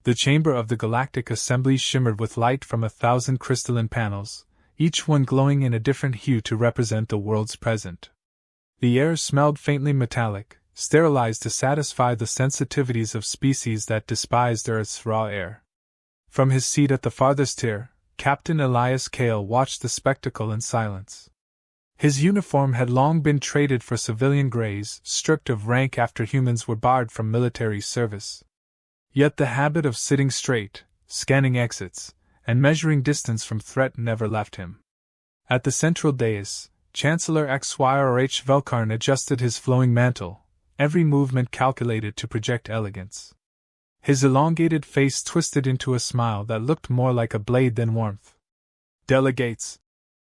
The chamber of the Galactic Assembly shimmered with light from 1,000 crystalline panels, each one glowing in a different hue to represent the world's present. The air smelled faintly metallic, sterilized to satisfy the sensitivities of species that despised Earth's raw air. From his seat at the farthest tier, Captain Elias Kael watched the spectacle in silence. His uniform had long been traded for civilian grays, stripped of rank after humans were barred from military service. Yet the habit of sitting straight, scanning exits, and measuring distance from threat never left him. At the central dais, Chancellor XYRH Velkarn adjusted his flowing mantle, every movement calculated to project elegance. His elongated face twisted into a smile that looked more like a blade than warmth. "Delegates,"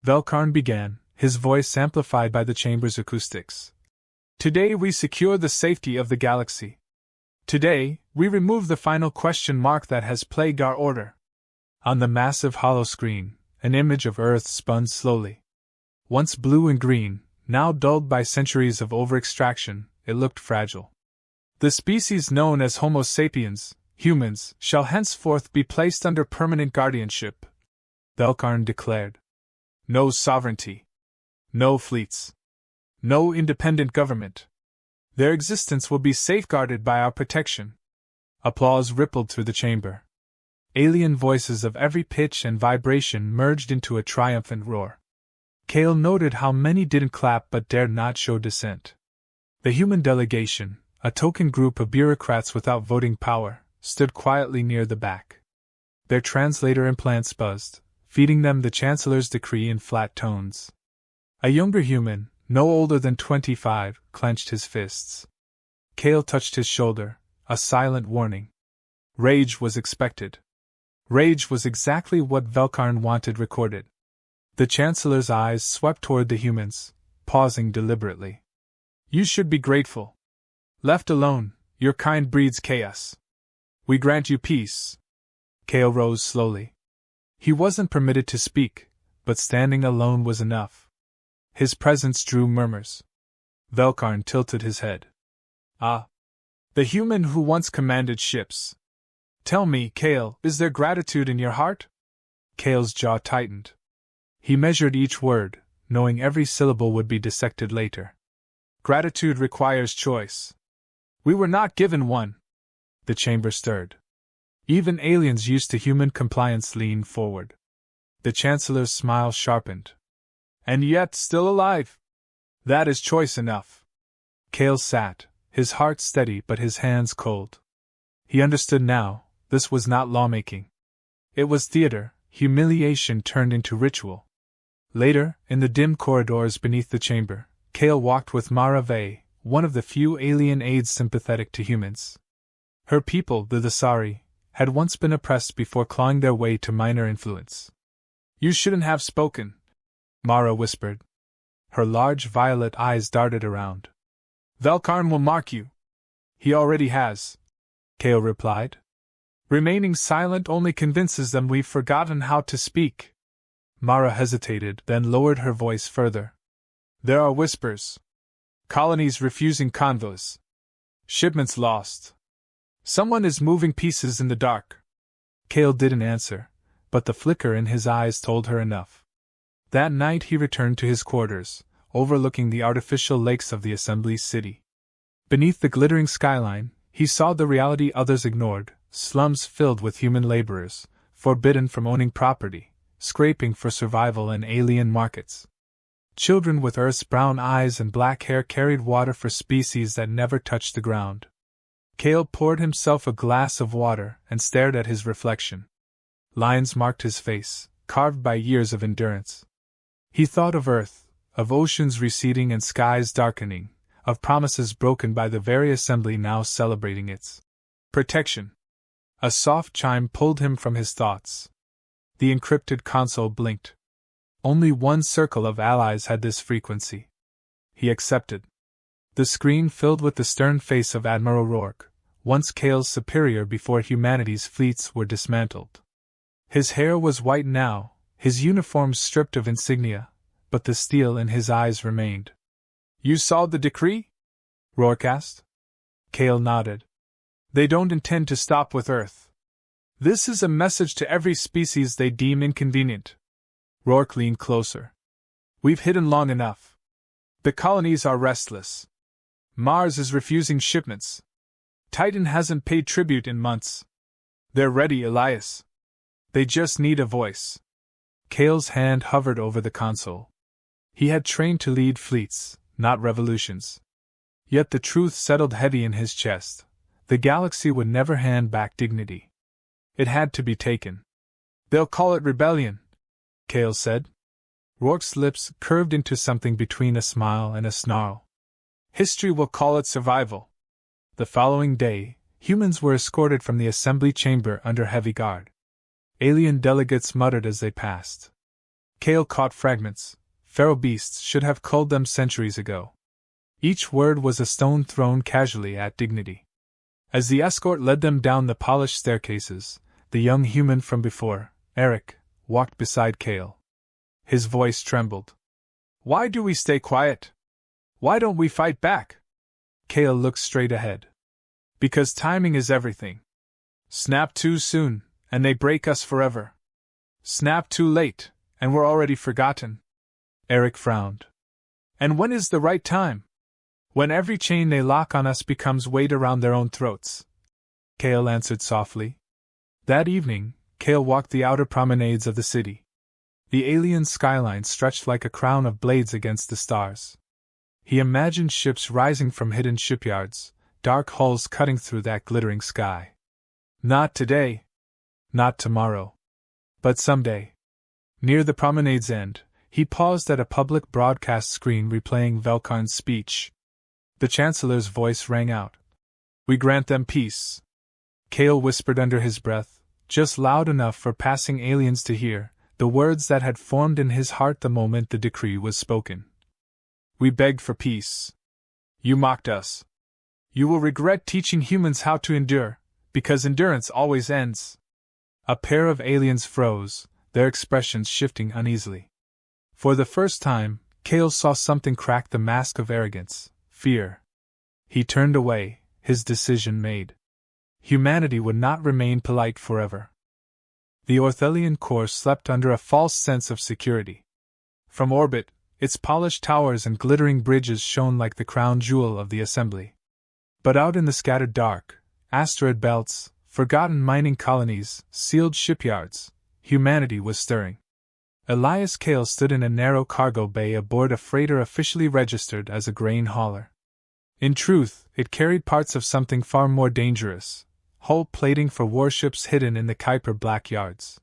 Velkarn began, his voice amplified by the chamber's acoustics. "Today we secure the safety of the galaxy. Today, we remove the final question mark that has plagued our order." On the massive holoscreen, an image of Earth spun slowly. Once blue and green, now dulled by centuries of over-extraction, it looked fragile. "The species known as Homo sapiens, humans, shall henceforth be placed under permanent guardianship," Velkarn declared. "No sovereignty. No fleets. No independent government. Their existence will be safeguarded by our protection." Applause rippled through the chamber. Alien voices of every pitch and vibration merged into a triumphant roar. Kael noted how many didn't clap but dared not show dissent. The human delegation, a token group of bureaucrats without voting power, stood quietly near the back. Their translator implants buzzed, feeding them the Chancellor's decree in flat tones. A younger human, no older than 25, clenched his fists. Kael touched his shoulder, a silent warning. Rage was expected. Rage was exactly what Velkarn wanted recorded. The Chancellor's eyes swept toward the humans, pausing deliberately. "You should be grateful. Left alone, your kind breeds chaos. We grant you peace." Kael rose slowly. He wasn't permitted to speak, but standing alone was enough. His presence drew murmurs. Velkarn tilted his head. "Ah. The human who once commanded ships. Tell me, Kael, is there gratitude in your heart?" Kael's jaw tightened. He measured each word, knowing every syllable would be dissected later. "Gratitude requires choice. We were not given one." The chamber stirred. Even aliens used to human compliance leaned forward. The Chancellor's smile sharpened. "And yet still alive. That is choice enough." Kael sat, his heart steady but his hands cold. He understood now, this was not lawmaking. It was theater, humiliation turned into ritual. Later, in the dim corridors beneath the chamber, Kael walked with Mara Vey, one of the few alien aides sympathetic to humans. Her people, the Thesari, had once been oppressed before clawing their way to minor influence. "You shouldn't have spoken," Mara whispered. Her large violet eyes darted around. "Velkarn will mark you." "He already has," Kael replied. "Remaining silent only convinces them we've forgotten how to speak." Mara hesitated, then lowered her voice further. "There are whispers. Colonies refusing convoys. Shipments lost. Someone is moving pieces in the dark." Kael didn't answer, but the flicker in his eyes told her enough. That night he returned to his quarters, overlooking the artificial lakes of the Assembly city. Beneath the glittering skyline, he saw the reality others ignored, slums filled with human laborers, forbidden from owning property, scraping for survival in alien markets. Children with Earth's brown eyes and black hair carried water for species that never touched the ground. Kael poured himself a glass of water and stared at his reflection. Lines marked his face, carved by years of endurance. He thought of Earth, of oceans receding and skies darkening, of promises broken by the very assembly now celebrating its protection. A soft chime pulled him from his thoughts. The encrypted console blinked. Only one circle of allies had this frequency. He accepted. The screen filled with the stern face of Admiral Rourke, once Kael's superior before humanity's fleets were dismantled. His hair was white now, his uniform stripped of insignia, but the steel in his eyes remained. "You saw the decree?" Rourke asked. Kael nodded. "They don't intend to stop with Earth. This is a message to every species they deem inconvenient. Rourke leaned closer. We've hidden long enough. The colonies are restless. Mars is refusing shipments. Titan hasn't paid tribute in months. They're ready, Elias. They just need a voice. Kael's hand hovered over the console. He had trained to lead fleets, not revolutions. Yet the truth settled heavy in his chest. The galaxy would never hand back dignity. It had to be taken. They'll call it rebellion, Kael said. Rourke's lips curved into something between a smile and a snarl. History will call it survival. The following day, humans were escorted from the assembly chamber under heavy guard. Alien delegates muttered as they passed. Kael caught fragments. Feral beasts should have culled them centuries ago. Each word was a stone thrown casually at dignity. As the escort led them down the polished staircases, the young human from before, Eric, walked beside Kael. His voice trembled. Why do we stay quiet? Why don't we fight back? Kael looked straight ahead. Because timing is everything. Snap too soon, and they break us forever. Snap too late, and we're already forgotten. Eric frowned. And when is the right time? When every chain they lock on us becomes weight around their own throats. Kael answered softly. That evening, Kael walked the outer promenades of the city. The alien skyline stretched like a crown of blades against the stars. He imagined ships rising from hidden shipyards, dark hulls cutting through that glittering sky. Not today. Not tomorrow. But someday. Near the promenade's end, he paused at a public broadcast screen replaying Velkarn's speech. The Chancellor's voice rang out. We grant them peace. Kael whispered under his breath, just loud enough for passing aliens to hear, the words that had formed in his heart the moment the decree was spoken. We begged for peace. You mocked us. You will regret teaching humans how to endure, because endurance always ends. A pair of aliens froze, their expressions shifting uneasily. For the first time, Kael saw something crack the mask of arrogance. Fear. He turned away, his decision made. Humanity would not remain polite forever. The Orthelian core slept under a false sense of security. From orbit, its polished towers and glittering bridges shone like the crown jewel of the assembly. But out in the scattered dark, asteroid belts, forgotten mining colonies, sealed shipyards, humanity was stirring. Elias Kael stood in a narrow cargo bay aboard a freighter officially registered as a grain hauler. In truth, it carried parts of something far more dangerous, hull plating for warships hidden in the Kuiper black yards.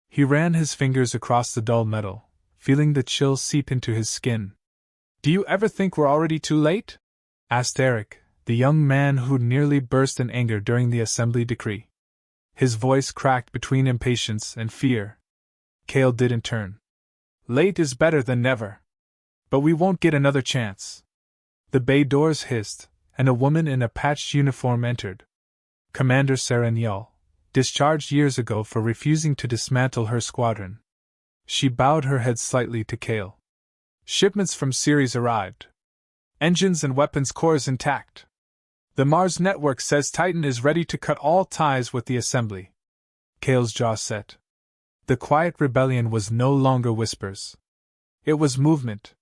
He ran his fingers across the dull metal, feeling the chill seep into his skin. Do you ever think we're already too late? Asked Eric, the young man who'd nearly burst in anger during the assembly decree. His voice cracked between impatience and fear. Kael didn't turn. Late is better than never. But we won't get another chance. The bay doors hissed, and a woman in a patched uniform entered. Commander Serenyal, discharged years ago for refusing to dismantle her squadron. She bowed her head slightly to Kael. Shipments from Ceres arrived. Engines and weapons cores intact. The Mars network says Titan is ready to cut all ties with the Assembly. Kael's jaw set. The quiet rebellion was no longer whispers. It was movement.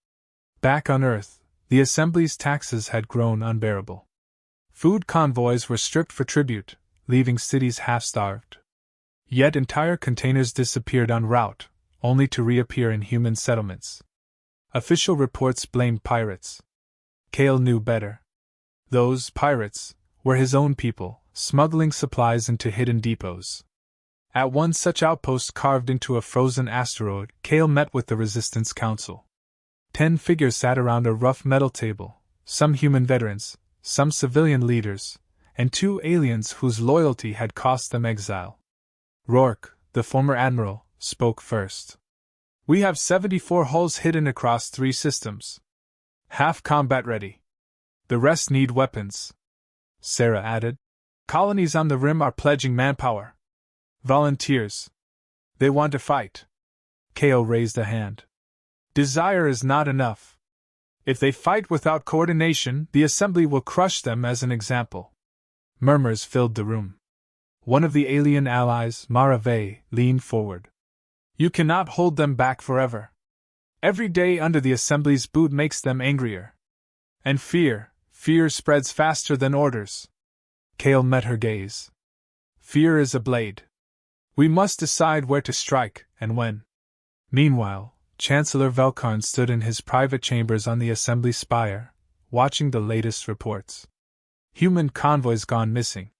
Back on Earth, the Assembly's taxes had grown unbearable. Food convoys were stripped for tribute, leaving cities half-starved. Yet entire containers disappeared en route, only to reappear in human settlements. Official reports blamed pirates. Kael knew better. Those pirates were his own people, smuggling supplies into hidden depots. At one such outpost carved into a frozen asteroid, Kael met with the Resistance Council. 10 figures sat around a rough metal table, some human veterans, some civilian leaders, and 2 aliens whose loyalty had cost them exile. Rourke, the former admiral, spoke first. We have 74 hulls hidden across 3 systems. Half combat ready. The rest need weapons. Sarah added. Colonies on the rim are pledging manpower. Volunteers. They want to fight. Kael raised a hand. Desire is not enough. If they fight without coordination, the Assembly will crush them as an example. Murmurs filled the room. One of the alien allies, Marave, leaned forward. You cannot hold them back forever. Every day under the Assembly's boot makes them angrier. And fear spreads faster than orders. Kael met her gaze. Fear is a blade. We must decide where to strike, and when. Meanwhile, Chancellor Velkarn stood in his private chambers on the Assembly spire, watching the latest reports. Human convoys gone missing.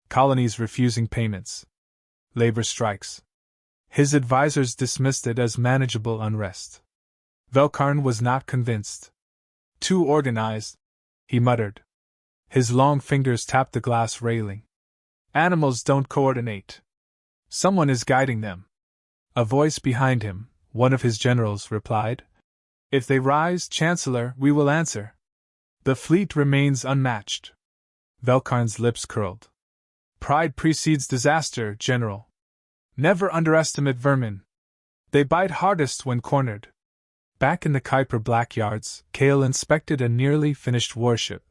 Colonies refusing payments. Labor strikes. His advisors dismissed it as manageable unrest. Velkarn was not convinced. Too organized, he muttered. His long fingers tapped the glass railing. Animals don't coordinate. Someone is guiding them. A voice behind him, one of his generals, replied. If they rise, Chancellor, we will answer. The fleet remains unmatched. Velkarn's lips curled. Pride precedes disaster, General. Never underestimate vermin. They bite hardest when cornered. Back in the Kuiper Black Yards, Kael inspected a nearly finished warship.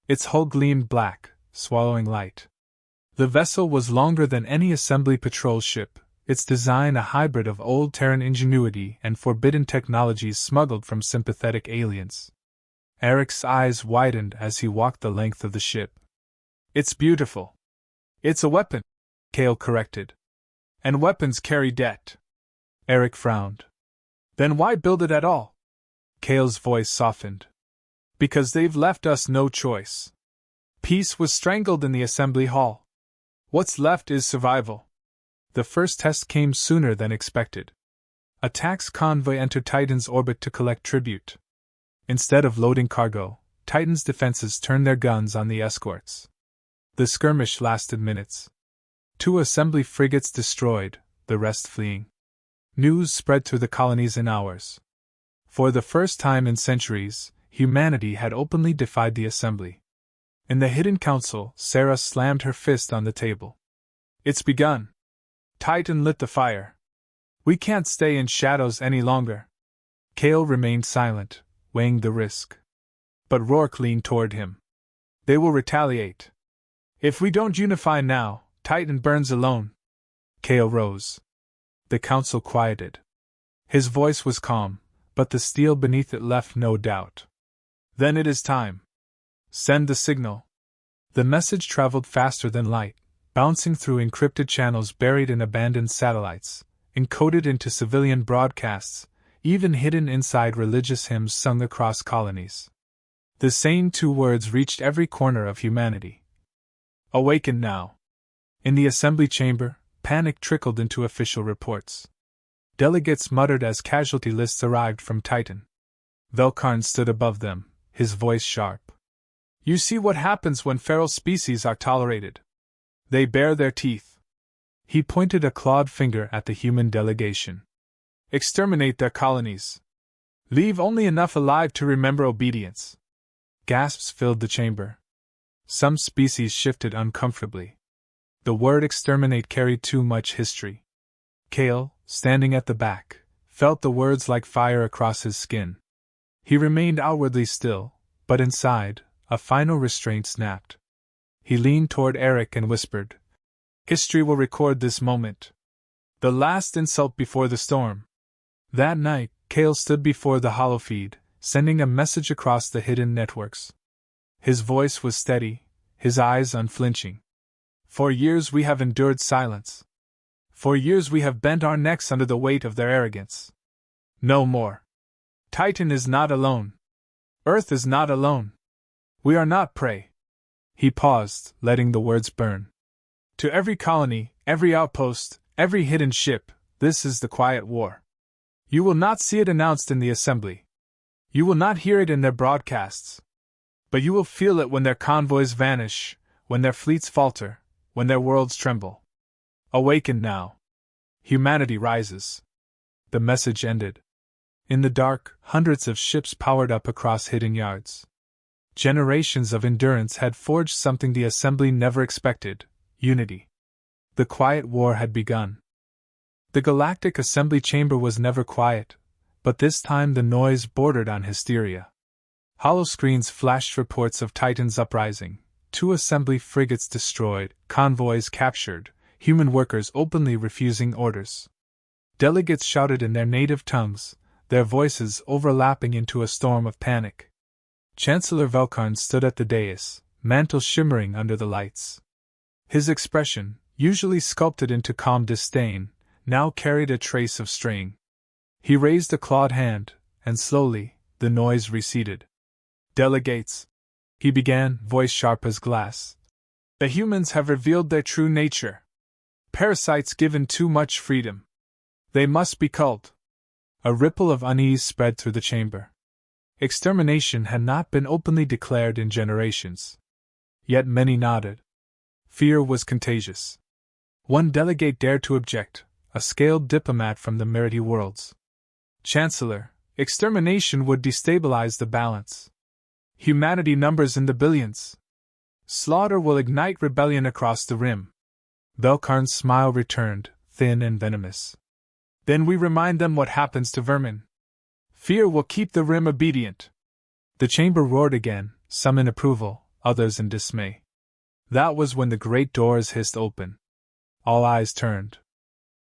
Its hull gleamed black, swallowing light. The vessel was longer than any Assembly patrol ship, its design a hybrid of old Terran ingenuity and forbidden technologies smuggled from sympathetic aliens. Eric's eyes widened as he walked the length of the ship. It's beautiful. It's a weapon, Kael corrected. And weapons carry debt. Eric frowned. Then why build it at all? Kael's voice softened. Because they've left us no choice. Peace was strangled in the Assembly Hall. What's left is survival. The first test came sooner than expected. A tax convoy entered Titan's orbit to collect tribute. Instead of loading cargo, Titan's defenses turned their guns on the escorts. The skirmish lasted minutes. 2 Assembly frigates destroyed, the rest fleeing. News spread through the colonies in hours. For the first time in centuries, humanity had openly defied the Assembly. In the Hidden Council, Sarah slammed her fist on the table. It's begun. Titan lit the fire. We can't stay in shadows any longer. Kael remained silent, weighing the risk. But Rourke leaned toward him. They will retaliate. If we don't unify now, Titan burns alone. Kael rose. The council quieted. His voice was calm, but the steel beneath it left no doubt. Then it is time. Send the signal. The message traveled faster than light, bouncing through encrypted channels buried in abandoned satellites, encoded into civilian broadcasts, even hidden inside religious hymns sung across colonies. The same 2 words reached every corner of humanity. Awaken now. In the Assembly chamber, panic trickled into official reports. Delegates muttered as casualty lists arrived from Titan. Velkarn stood above them, his voice sharp. You see what happens when feral species are tolerated. They bare their teeth. He pointed a clawed finger at the human delegation. Exterminate their colonies. Leave only enough alive to remember obedience. Gasps filled the chamber. Some species shifted uncomfortably. The word exterminate carried too much history. Kael, standing at the back, felt the words like fire across his skin. He remained outwardly still, but inside, a final restraint snapped. He leaned toward Eric and whispered, History will record this moment. The last insult before the storm. That night, Kael stood before the holofeed, sending a message across the hidden networks. His voice was steady, his eyes unflinching. For years we have endured silence. For years we have bent our necks under the weight of their arrogance. No more. Titan is not alone. Earth is not alone. We are not prey. He paused, letting the words burn. To every colony, every outpost, every hidden ship, this is the quiet war. You will not see it announced in the Assembly. You will not hear it in their broadcasts. But you will feel it when their convoys vanish, when their fleets falter, when their worlds tremble. Awaken now. Humanity rises. The message ended. In the dark, hundreds of ships powered up across hidden yards. Generations of endurance had forged something the Assembly never expected: unity. The quiet war had begun. The Galactic Assembly chamber was never quiet, but this time the noise bordered on hysteria. Holoscreens flashed reports of Titan's uprising, 2 assembly frigates destroyed, convoys captured, human workers openly refusing orders. Delegates shouted in their native tongues, their voices overlapping into a storm of panic. Chancellor Velkarn stood at the dais, mantle shimmering under the lights. His expression, usually sculpted into calm disdain, now carried a trace of strain. He raised a clawed hand, and slowly, the noise receded. Delegates, he began, voice sharp as glass. The humans have revealed their true nature. Parasites given too much freedom. They must be culled. A ripple of unease spread through the chamber. Extermination had not been openly declared in generations. Yet many nodded. Fear was contagious. One delegate dared to object, a scaled diplomat from the Merity worlds. Chancellor, extermination would destabilize the balance. Humanity numbers in the billions. Slaughter will ignite rebellion across the rim. Velkarn's smile returned, thin and venomous. Then we remind them what happens to vermin. Fear will keep the rim obedient. The chamber roared again, some in approval, others in dismay. That was when the great doors hissed open. All eyes turned.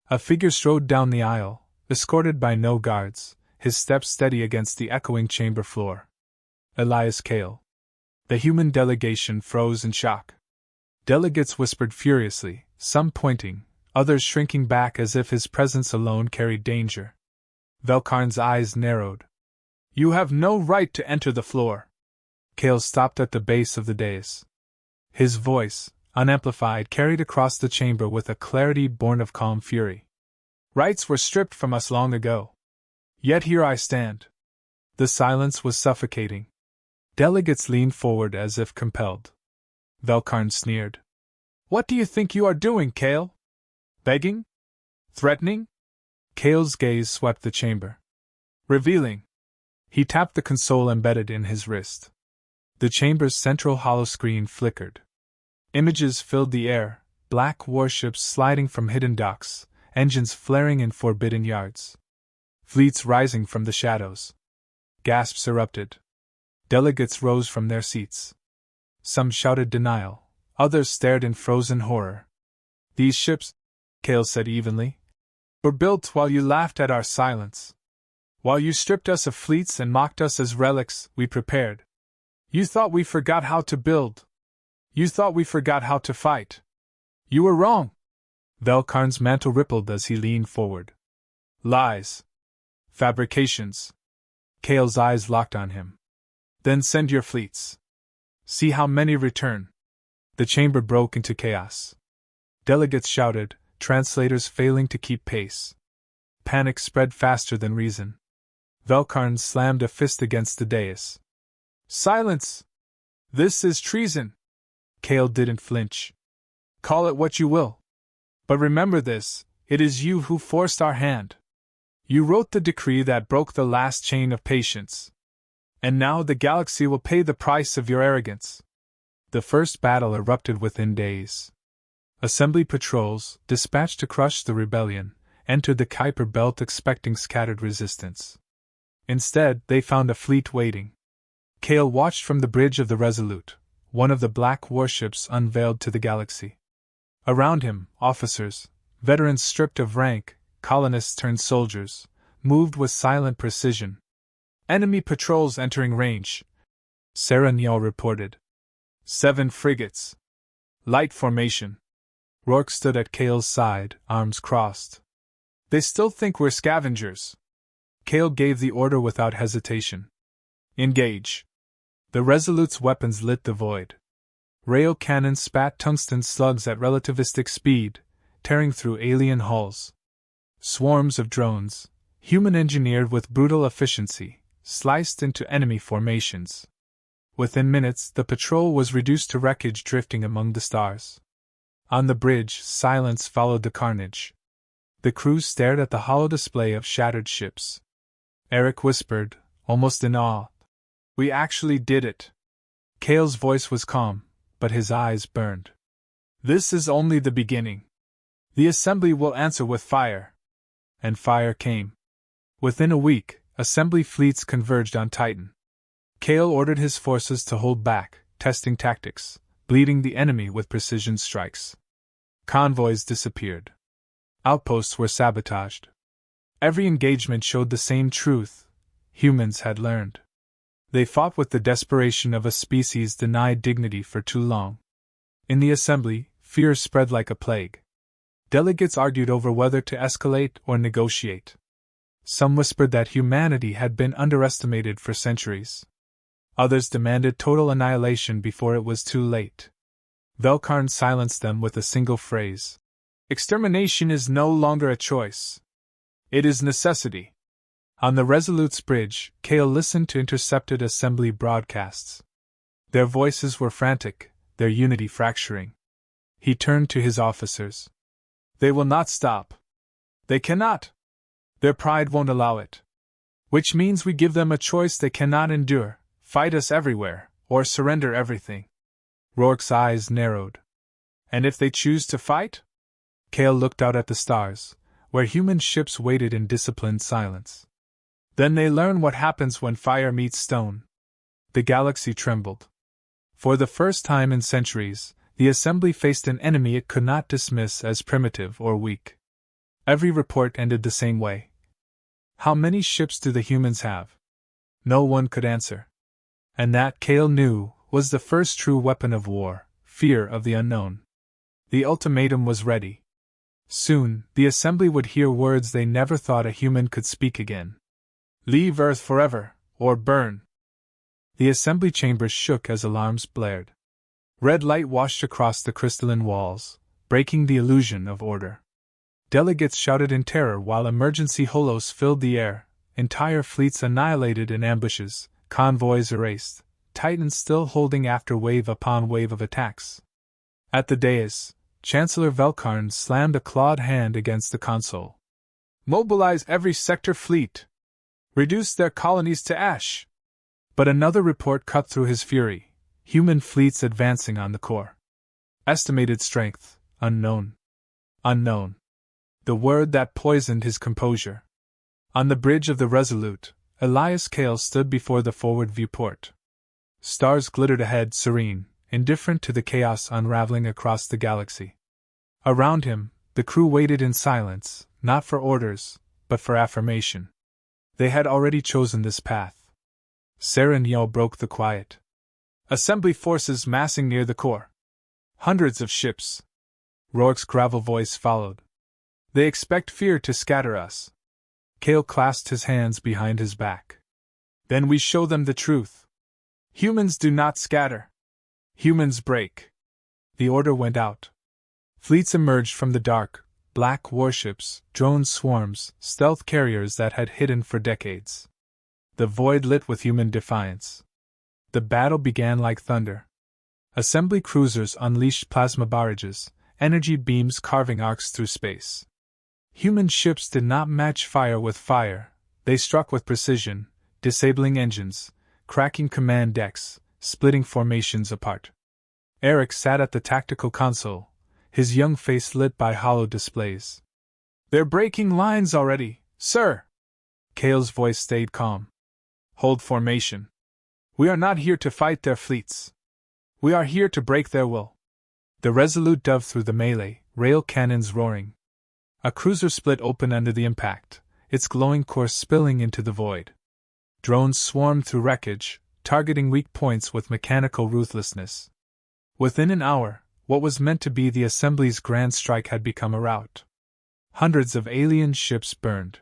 A figure strode down the aisle, escorted by no guards, his steps steady against the echoing chamber floor. Elias Kael. The human delegation froze in shock. Delegates whispered furiously, some pointing, others shrinking back as if his presence alone carried danger. Velkarn's eyes narrowed. You have no right to enter the floor. Kael stopped at the base of the dais. His voice, unamplified, carried across the chamber with a clarity born of calm fury. Rights were stripped from us long ago. Yet here I stand. The silence was suffocating. Delegates leaned forward as if compelled. Velkarn sneered. What do you think you are doing, Kael? Begging? Threatening? Kael's gaze swept the chamber. Revealing. He tapped the console embedded in his wrist. The chamber's central holoscreen flickered. Images filled the air, black warships sliding from hidden docks, engines flaring in forbidden yards. Fleets rising from the shadows. Gasps erupted. Delegates rose from their seats. Some shouted denial, others stared in frozen horror. These ships, Kael said evenly, were built while you laughed at our silence. While you stripped us of fleets and mocked us as relics, we prepared. You thought we forgot how to build. You thought we forgot how to fight. You were wrong. Velkarn's mantle rippled as he leaned forward. Lies. Fabrications. Kael's eyes locked on him. Then send your fleets. See how many return. The chamber broke into chaos. Delegates shouted, translators failing to keep pace. Panic spread faster than reason. Velkarn slammed a fist against the dais. Silence! This is treason! Kael didn't flinch. Call it what you will. But remember this, it is you who forced our hand. You wrote the decree that broke the last chain of patience. And now the galaxy will pay the price of your arrogance. The first battle erupted within days. Assembly patrols, dispatched to crush the rebellion, entered the Kuiper Belt expecting scattered resistance. Instead, they found a fleet waiting. Kael watched from the bridge of the Resolute, one of the black warships unveiled to the galaxy. Around him, officers, veterans stripped of rank, colonists turned soldiers, moved with silent precision. Enemy patrols entering range. Sarah Niel reported. 7 frigates. Light formation. Rourke stood at Kael's side, arms crossed. They still think we're scavengers. Kael gave the order without hesitation. Engage. The Resolute's weapons lit the void. Rayo cannons spat tungsten slugs at relativistic speed, tearing through alien hulls. Swarms of drones, human-engineered with brutal efficiency, sliced into enemy formations. Within minutes, the patrol was reduced to wreckage drifting among the stars. On the bridge, silence followed the carnage. The crew stared at the hollow display of shattered ships. Eric whispered, almost in awe, "We actually did it." Kael's voice was calm, but his eyes burned. "This is only the beginning. The Assembly will answer with fire." And fire came. Within a week, Assembly fleets converged on Titan. Kael ordered his forces to hold back, testing tactics, bleeding the enemy with precision strikes. Convoys disappeared. Outposts were sabotaged. Every engagement showed the same truth: humans had learned. They fought with the desperation of a species denied dignity for too long. In the assembly, fear spread like a plague. Delegates argued over whether to escalate or negotiate. Some whispered that humanity had been underestimated for centuries. Others demanded total annihilation before it was too late. Velkarn silenced them with a single phrase: "Extermination is no longer a choice. It is necessity." On the Resolute's bridge, Kael listened to intercepted assembly broadcasts. Their voices were frantic, their unity fracturing. He turned to his officers. "They will not stop. They cannot. Their pride won't allow it. Which means we give them a choice they cannot endure: fight us everywhere, or surrender everything." Rourke's eyes narrowed. "And if they choose to fight?" Kael looked out at the stars, where human ships waited in disciplined silence. "Then they learn what happens when fire meets stone." The galaxy trembled. For the first time in centuries, the assembly faced an enemy it could not dismiss as primitive or weak. Every report ended the same way: "How many ships do the humans have?" No one could answer. And that, Kael knew, was the first true weapon of war: fear of the unknown. The ultimatum was ready. Soon, the assembly would hear words they never thought a human could speak again: "Leave Earth forever, or burn." The assembly chambers shook as alarms blared. Red light washed across the crystalline walls, breaking the illusion of order. Delegates shouted in terror while emergency holos filled the air: entire fleets annihilated in ambushes, convoys erased, Titans still holding after wave upon wave of attacks. At the dais, Chancellor Velkarn slammed a clawed hand against the console. "Mobilize every sector fleet! Reduce their colonies to ash!" But another report cut through his fury: human fleets advancing on the core. Estimated strength: unknown. Unknown. The word that poisoned his composure. On the bridge of the Resolute, Elias Kael stood before the forward viewport. Stars glittered ahead, serene, indifferent to the chaos unraveling across the galaxy. Around him, the crew waited in silence, not for orders, but for affirmation. They had already chosen this path. Serenyo broke the quiet. "Assembly forces massing near the core. Hundreds of ships." Rourke's gravel voice followed. "They expect fear to scatter us." Kael clasped his hands behind his back. "Then we show them the truth. Humans do not scatter. Humans break." The order went out. Fleets emerged from the dark: black warships, drone swarms, stealth carriers that had hidden for decades. The void lit with human defiance. The battle began like thunder. Assembly cruisers unleashed plasma barrages, energy beams carving arcs through space. Human ships did not match fire with fire; they struck with precision, disabling engines, cracking command decks, splitting formations apart. Eric sat at the tactical console, his young face lit by hollow displays. "They're breaking lines already, sir!" Kael's voice stayed calm. "Hold formation. We are not here to fight their fleets. We are here to break their will." The Resolute dove through the melee, rail cannons roaring. A cruiser split open under the impact, its glowing core spilling into the void. Drones swarmed through wreckage, targeting weak points with mechanical ruthlessness. Within an hour, what was meant to be the Assembly's grand strike had become a rout. Hundreds of alien ships burned.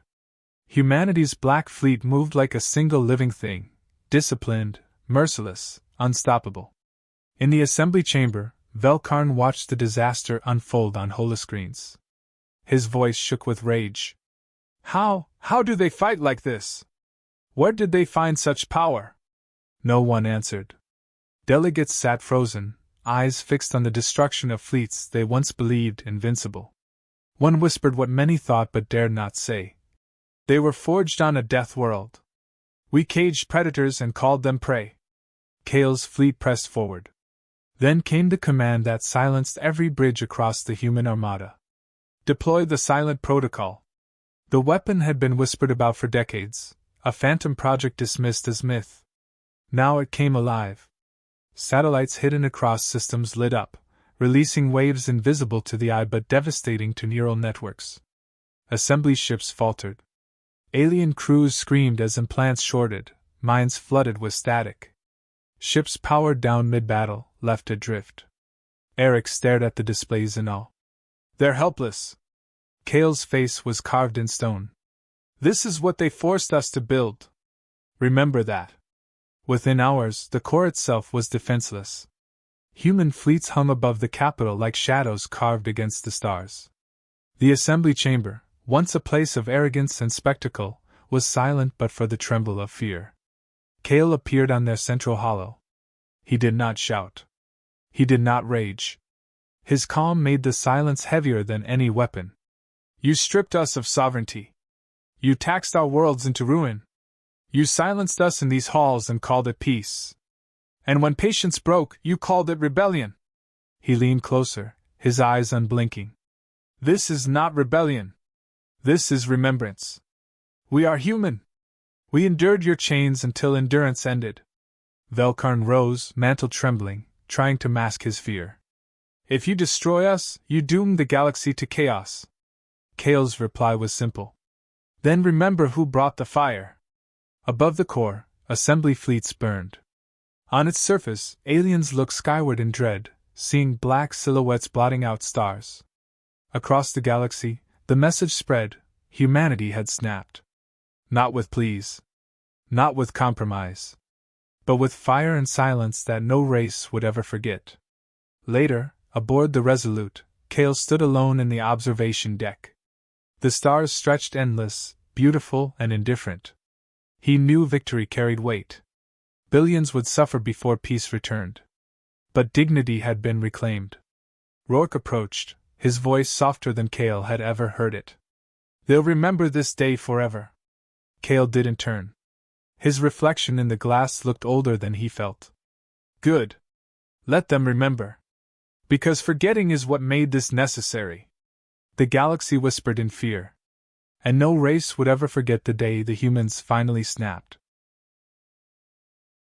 Humanity's Black Fleet moved like a single living thing, disciplined, merciless, unstoppable. In the assembly chamber, Velkarn watched the disaster unfold on holoscreens. His voice shook with rage. How do they fight like this? Where did they find such power?" No one answered. Delegates sat frozen, eyes fixed on the destruction of fleets they once believed invincible. One whispered what many thought but dared not say. "They were forged on a death world. We caged predators and called them prey." Kael's fleet pressed forward. Then came the command that silenced every bridge across the human armada. "Deploy the silent protocol." The weapon had been whispered about for decades, a phantom project dismissed as myth. Now it came alive. Satellites hidden across systems lit up, releasing waves invisible to the eye but devastating to neural networks. Assembly ships faltered. Alien crews screamed as implants shorted, minds flooded with static. Ships powered down mid-battle, left adrift. Eric stared at the displays in awe. They're helpless. Kael's face was carved in stone. This is what they forced us to build. Remember that. Within hours, the core itself was defenseless. Human fleets hung above the capital like shadows carved against the stars. The assembly chamber, once a place of arrogance and spectacle, was silent but for the tremble of fear. Kael appeared on their central hollow. He did not shout. He did not rage. His calm made the silence heavier than any weapon. You stripped us of sovereignty. You taxed our worlds into ruin. You silenced us in these halls and called it peace. And when patience broke, you called it rebellion. He leaned closer, his eyes unblinking. This is not rebellion. This is remembrance. We are human. We endured your chains until endurance ended. Velkarn rose, mantle trembling, trying to mask his fear. If you destroy us, you doom the galaxy to chaos. Kael's reply was simple. Then remember who brought the fire. Above the core, assembly fleets burned. On its surface, aliens looked skyward in dread, seeing black silhouettes blotting out stars. Across the galaxy, the message spread: humanity had snapped. Not with pleas. Not with compromise. But with fire and silence that no race would ever forget. Later, aboard the Resolute, Kael stood alone in the observation deck. The stars stretched endless, beautiful and indifferent. He knew victory carried weight. Billions would suffer before peace returned. But dignity had been reclaimed. Rourke approached, his voice softer than Kael had ever heard it. They'll remember this day forever. Kael didn't turn. His reflection in the glass looked older than he felt. Good. Let them remember. Because forgetting is what made this necessary. The galaxy whispered in fear. And no race would ever forget the day the humans finally snapped.